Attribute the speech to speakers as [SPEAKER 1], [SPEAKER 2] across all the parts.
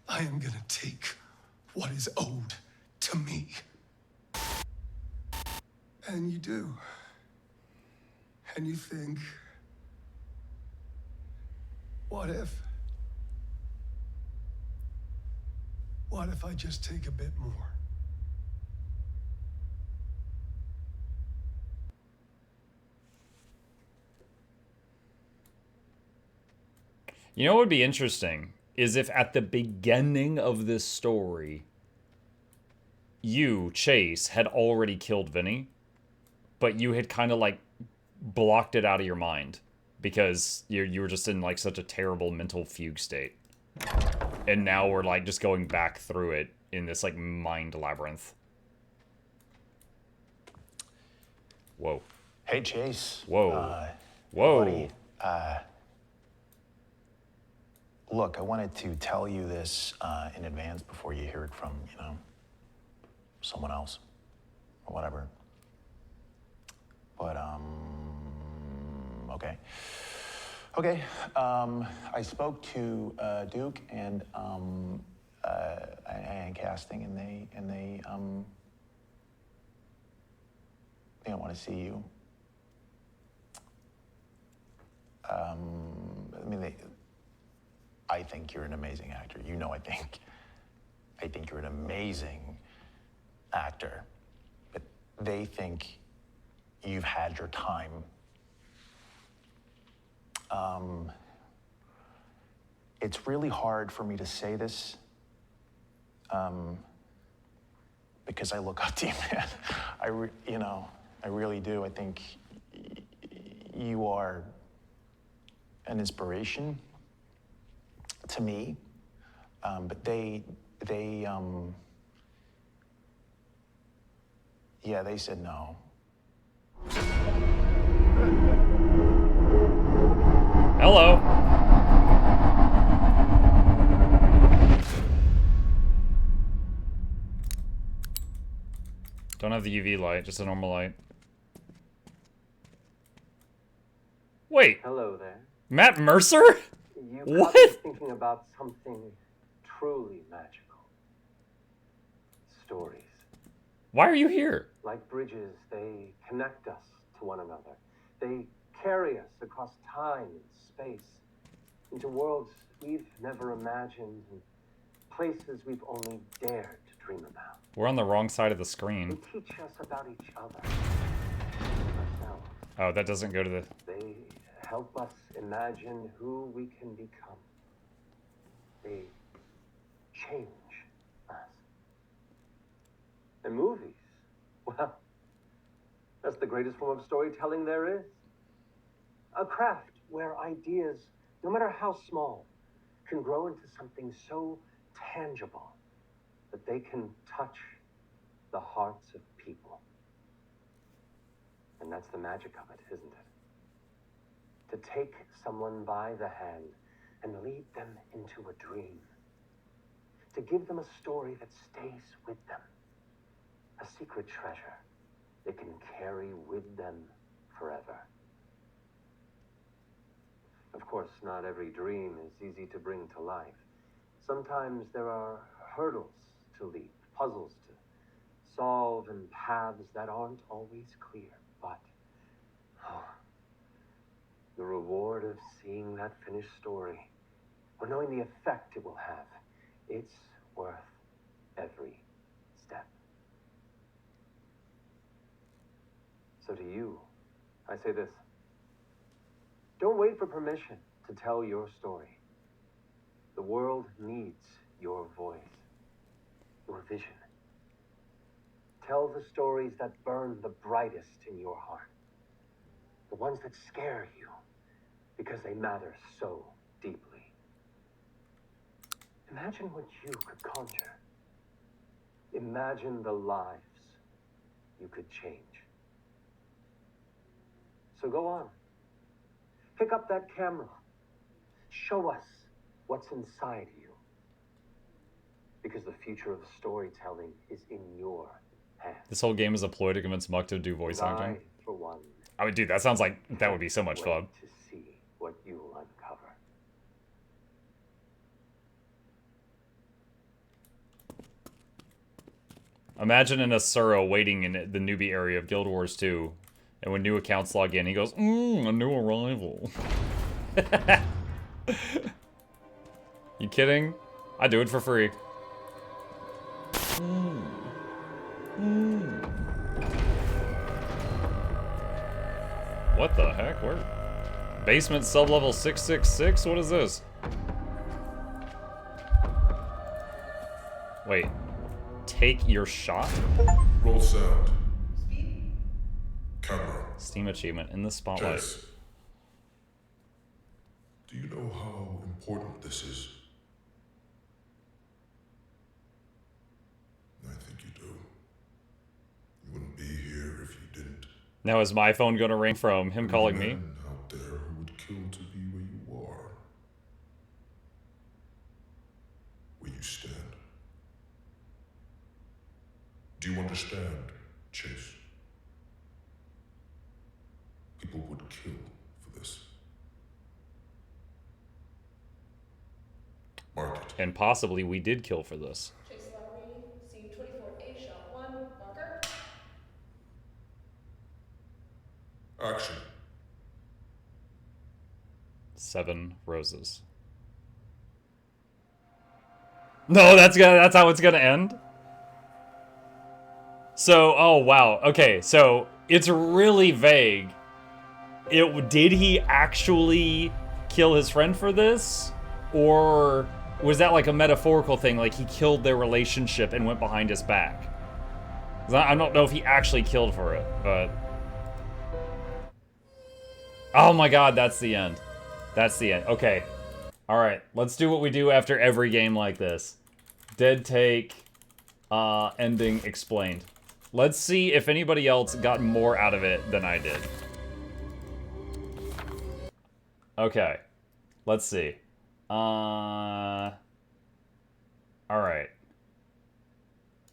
[SPEAKER 1] I am gonna take what is owed to me. And you do. And you think, what if? What if I just take a bit more?
[SPEAKER 2] You know what would be interesting is if at the beginning of this story, you, Chase, had already killed Vinny, but you had kind of like blocked it out of your mind because you were just in like such a terrible mental fugue state. And now we're like just going back through it in this like mind labyrinth. Whoa.
[SPEAKER 3] Hey, Chase.
[SPEAKER 2] Whoa.
[SPEAKER 3] Whoa.
[SPEAKER 2] Whoa.
[SPEAKER 3] Buddy, look, I wanted to tell you this in advance before you hear it from, someone else or whatever. But, okay. Okay, I spoke to Duke and casting, and they don't want to see you. I think you're an amazing actor. I think you're an amazing actor. But they think you've had your time. It's really hard for me to say this, because I look up to you, man. I really do. I think you are an inspiration to me, but they said no.
[SPEAKER 2] Hello. Don't have the UV light, just a normal light. Wait.
[SPEAKER 4] Hello there.
[SPEAKER 2] Matt Mercer?
[SPEAKER 4] You
[SPEAKER 2] what?
[SPEAKER 4] got me thinking about something truly magical. Stories.
[SPEAKER 2] Why are you here?
[SPEAKER 4] Like bridges, they connect us to one another. They carry us across time and space into worlds we've never imagined and places we've only dared to dream about.
[SPEAKER 2] We're on the wrong side of the screen.
[SPEAKER 4] They teach us about each other, ourselves.
[SPEAKER 2] Oh, that doesn't go to the...
[SPEAKER 4] They help us imagine who we can become. They change us. And movies, well, that's the greatest form of storytelling there is. A craft where ideas, no matter how small, can grow into something so tangible that they can touch the hearts of people. And that's the magic of it, isn't it? To take someone by the hand and lead them into a dream. To give them a story that stays with them. A secret treasure they can carry with them forever. Of course, not every dream is easy to bring to life. Sometimes there are hurdles to leap, puzzles to solve, and paths that aren't always clear. But the reward of seeing that finished story, or knowing the effect it will have, it's worth every step. So to you, I say this. Don't wait for permission to tell your story. The world needs your voice, your vision. Tell the stories that burn the brightest in your heart. The ones that scare you because they matter so deeply. Imagine what you could conjure. Imagine the lives you could change. So go on. Pick up that camera. Show us what's inside you. Because the future of storytelling is in your hands.
[SPEAKER 2] This whole game is a ploy to convince Muck to do voice acting.
[SPEAKER 4] For one,
[SPEAKER 2] I mean, dude, that sounds like that would be so much fun.
[SPEAKER 4] to see what you'll uncover.
[SPEAKER 2] Imagine an Asura waiting in the newbie area of Guild Wars 2, and when new accounts log in, he goes, a new arrival. You kidding? I do it for free. What the heck? Where? Basement sub-level 666? What is this? Wait. Take your shot?
[SPEAKER 1] Roll sound. Camera.
[SPEAKER 2] Steam achievement in the spotlight.
[SPEAKER 1] Chase. Do you know how important this is? I think you do. You wouldn't be here if you didn't.
[SPEAKER 2] Now is my phone gonna ring from him calling me?
[SPEAKER 1] Men out there who would kill to be where you are. Where you stand. Do you understand, Chase? People would kill for this. Mark it.
[SPEAKER 2] And possibly we did kill for this.
[SPEAKER 5] Chase Lottery, C24A, shot 1, marker.
[SPEAKER 1] Action.
[SPEAKER 2] 7 roses. No, that's how it's gonna end? So, oh wow, okay, so it's really vague. Did he actually kill his friend for this? Or was that like a metaphorical thing, like he killed their relationship and went behind his back? 'Cause I don't know if he actually killed for it, but... Oh my god, that's the end. That's the end. Okay. Alright, let's do what we do after every game like this. Dead take, ending explained. Let's see if anybody else got more out of it than I did. Okay. Let's see. Alright.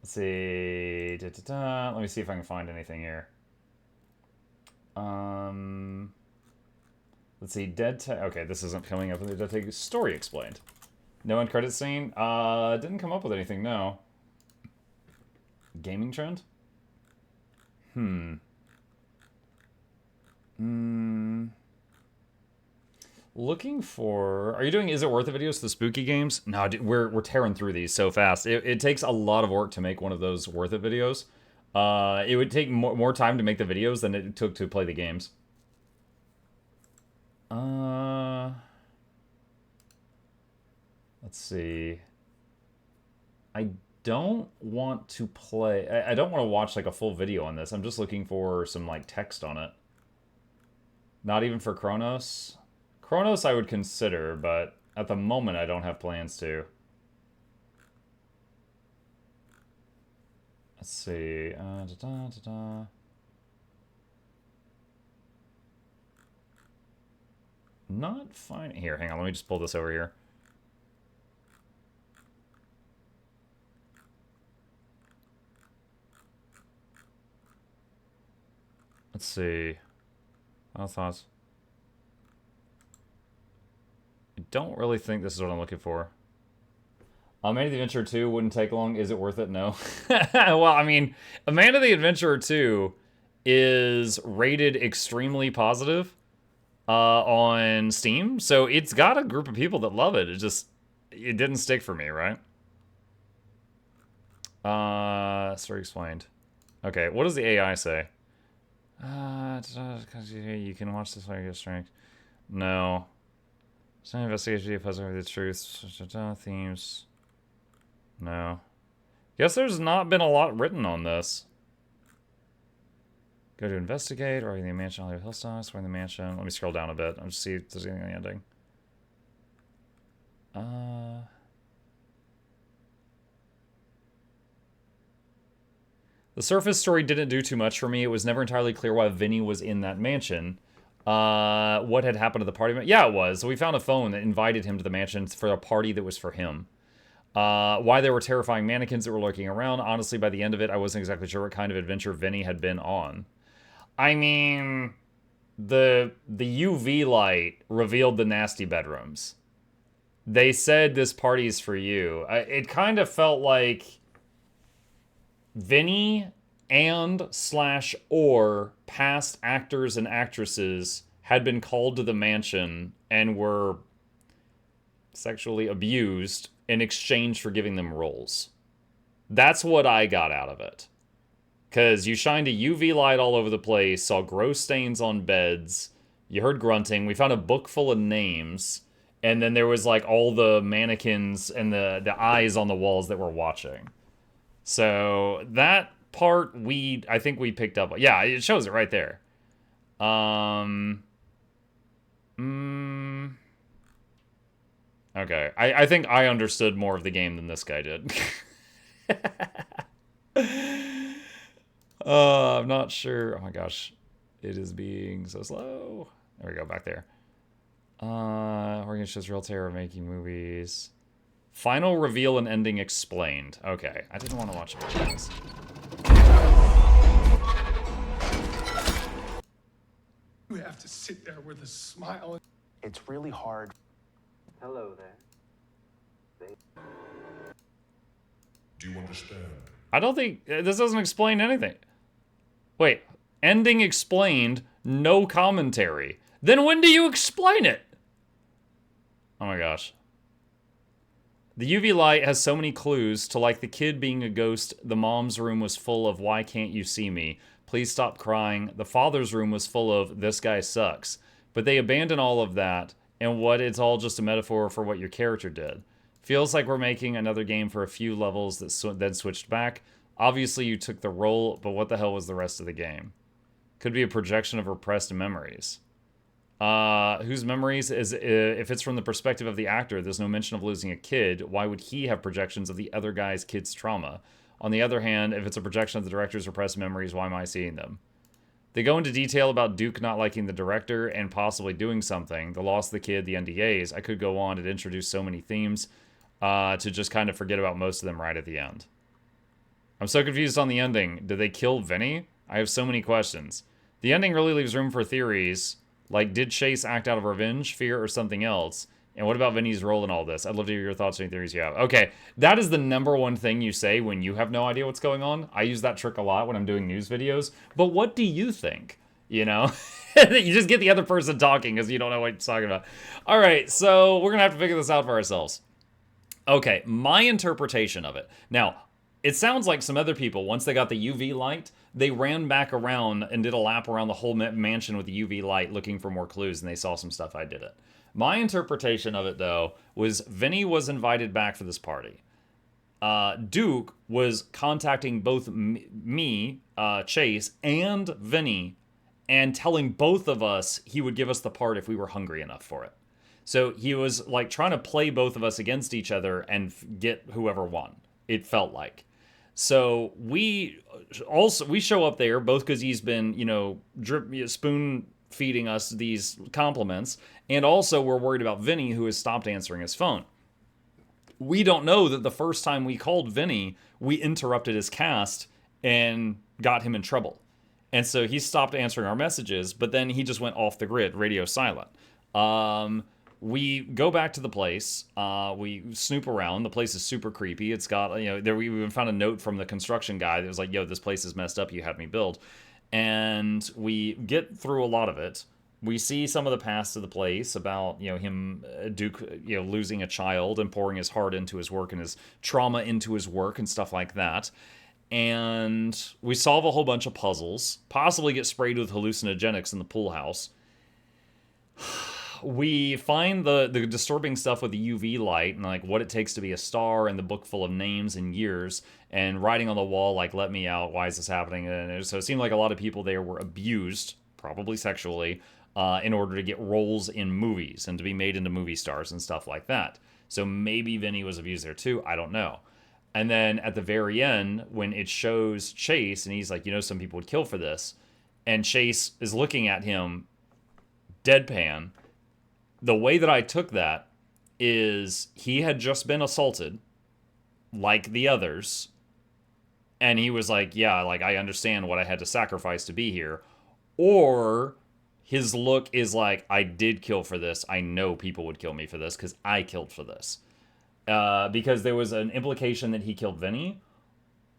[SPEAKER 2] Let's see. Let me see if I can find anything here. Let's see. Okay, this isn't coming up with the Dead Take story explained. No end credit scene? Didn't come up with anything, no. Gaming trend? Looking for... Are you doing Is It Worth It videos, the spooky games? No, dude, we're tearing through these so fast. It takes a lot of work to make one of those Worth It videos. It would take more time to make the videos than it took to play the games. Let's see. I don't want to play... I don't want to watch, like, a full video on this. I'm just looking for some, like, text on it. Not even for Chronos. Chronos I would consider, but at the moment I don't have plans to. Let's see. Not fine. Here, hang on. Let me just pull this over here. Let's see. Final thoughts. I don't really think this is what I'm looking for. Amanda the Adventurer 2 wouldn't take long. Is it worth it? No. Well, I mean, Amanda the Adventurer 2 is rated extremely positive on Steam. So it's got a group of people that love it. It didn't stick for me, right? Story explained. Okay, what does the AI say? You can watch this while you get strength. No. Some investigation video puzzle over the truth. Themes. No. Guess there's not been a lot written on this. Go to investigate, or in the mansion, Oliver Hillstone, or in the mansion. Let me scroll down a bit. I'll just see if there's anything on the ending. The surface story didn't do too much for me. It was never entirely clear why Vinny was in that mansion. What had happened to the party? Yeah, it was. So we found a phone that invited him to the mansion for a party that was for him. Why there were terrifying mannequins that were lurking around. Honestly, by the end of it, I wasn't exactly sure what kind of adventure Vinny had been on. I mean, the UV light revealed the nasty bedrooms. They said this party's for you. It kind of felt like Vinny and slash or past actors and actresses had been called to the mansion and were sexually abused in exchange for giving them roles. That's what I got out of it. Because you shined a UV light all over the place, saw gross stains on beds, you heard grunting, we found a book full of names, and then there was like all the mannequins and the eyes on the walls that were watching. So that part I think we picked up. Yeah, it shows it right there. Okay, I think I understood more of the game than this guy did. I'm not sure. Oh my gosh. It is being so slow. There we go, back there. Oregon shows real terror making movies. Final reveal and ending explained. Okay, I didn't want to watch it.
[SPEAKER 6] We have to sit there with a smile.
[SPEAKER 3] It's really hard.
[SPEAKER 4] Hello there.
[SPEAKER 1] Do you understand?
[SPEAKER 2] I don't think this doesn't explain anything. Wait, ending explained, no commentary. Then when do you explain it? Oh my gosh. The UV light has so many clues to, like, the kid being a ghost. The mom's room was full of why can't you see me? Please stop crying. The father's room was full of this guy sucks. But they abandon all of that and what it's all just a metaphor for what your character did. Feels like we're making another game for a few levels that then switched back. Obviously you took the role, but what the hell was the rest of the game? Could be a projection of repressed memories. Whose memories is, if it's from the perspective of the actor, there's no mention of losing a kid. Why would he have projections of the other guy's kid's trauma? On the other hand, if it's a projection of the director's repressed memories, why am I seeing them? They go into detail about Duke not liking the director and possibly doing something. The loss of the kid, the NDAs. I could go on. It introduced so many themes to just kind of forget about most of them right at the end. I'm so confused on the ending. Did they kill Vinny? I have so many questions. The ending really leaves room for theories. Like, did Chase act out of revenge, fear, or something else? And what about Vinny's role in all this? I'd love to hear your thoughts and theories you have. Okay, that is the #1 thing you say when you have no idea what's going on. I use that trick a lot when I'm doing news videos. But what do you think? You know? You just get the other person talking because you don't know what he's talking about. All right, so we're going to have to figure this out for ourselves. Okay, my interpretation of it. Now, it sounds like some other people, once they got the UV light, they ran back around and did a lap around the whole mansion with the UV light looking for more clues, and they saw some stuff. I did it. My interpretation of it, though, was Vinny was invited back for this party. Duke was contacting both me, Chase, and Vinny, and telling both of us he would give us the part if we were hungry enough for it. So he was, like, trying to play both of us against each other and get whoever won, it felt like. So we show up there, both because he's been, you know, spoon feeding us these compliments, and also we're worried about Vinny, who has stopped answering his phone. We don't know that the first time we called Vinny, we interrupted his cast and got him in trouble. And so he stopped answering our messages, but then he just went off the grid, radio silent. We go back to the place. We snoop around. The place is super creepy. It's got, you know, we even found a note from the construction guy that was like, yo, this place is messed up. You had me build. And we get through a lot of it. We see some of the past of the place about, you know, him, Duke, you know, losing a child and pouring his heart into his work and his trauma into his work and stuff like that. And we solve a whole bunch of puzzles, possibly get sprayed with hallucinogenics in the pool house. We find the disturbing stuff with the UV light and, like, what it takes to be a star and the book full of names and years and writing on the wall, like, let me out, why is this happening? And so it seemed like a lot of people there were abused, probably sexually, in order to get roles in movies and to be made into movie stars and stuff like that. So maybe Vinny was abused there too, I don't know. And then at the very end, when it shows Chase and he's like, you know, some people would kill for this, and Chase is looking at him deadpan, the way that I took that is he had just been assaulted like the others, and he was like, yeah, like, I understand what I had to sacrifice to be here. Or his look is like, I did kill for this. I know people would kill me for this because I killed for this. Because there was an implication that he killed Vinny,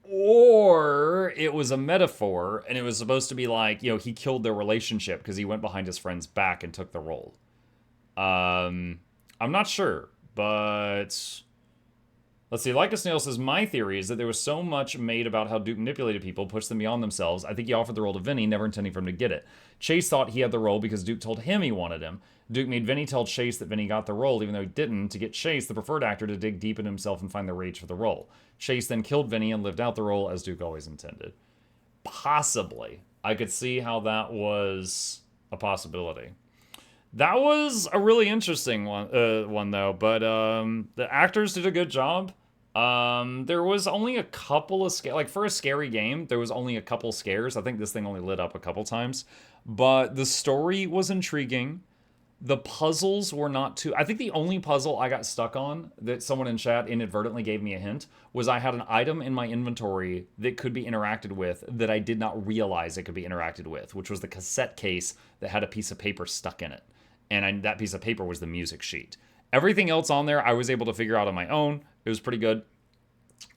[SPEAKER 2] or it was a metaphor and it was supposed to be like, you know, he killed their relationship because he went behind his friend's back and took the role. I'm not sure, but let's see. Like a Snail says, my theory is that there was so much made about how Duke manipulated people, pushed them beyond themselves. I think he offered the role to Vinny, never intending for him to get it. Chase thought he had the role because Duke told him he wanted him. Duke made Vinny tell Chase that Vinny got the role, even though he didn't, to get Chase, the preferred actor, to dig deep in himself and find the rage for the role. Chase then killed Vinny and lived out the role as Duke always intended. Possibly. I could see how that was a possibility. That was a really interesting one though. But the actors did a good job. There was only a couple of like for a scary game, there was only a couple scares. I think this thing only lit up a couple times, but the story was intriguing. The puzzles were not too. I think the only puzzle I got stuck on that someone in chat inadvertently gave me a hint was I had an item in my inventory that could be interacted with that I did not realize it could be interacted with, which was the cassette case that had a piece of paper stuck in it. And that piece of paper was the music sheet. Everything else on there I was able to figure out on my own. It was pretty good.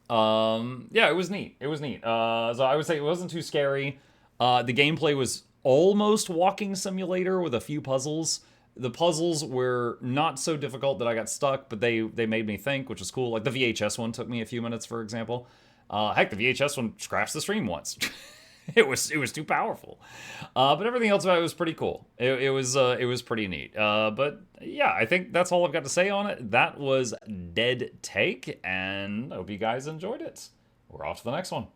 [SPEAKER 2] Yeah, it was neat. It was neat. So I would say it wasn't too scary. The gameplay was almost walking simulator with a few puzzles. The puzzles were not so difficult that I got stuck, but they made me think, which is cool. Like the VHS one took me a few minutes, for example. Heck, the VHS one crashed the stream once. It was too powerful. But everything else about it was pretty cool. It was pretty neat. But yeah, I think that's all I've got to say on it. That was Dead Take, and I hope you guys enjoyed it. We're off to the next one.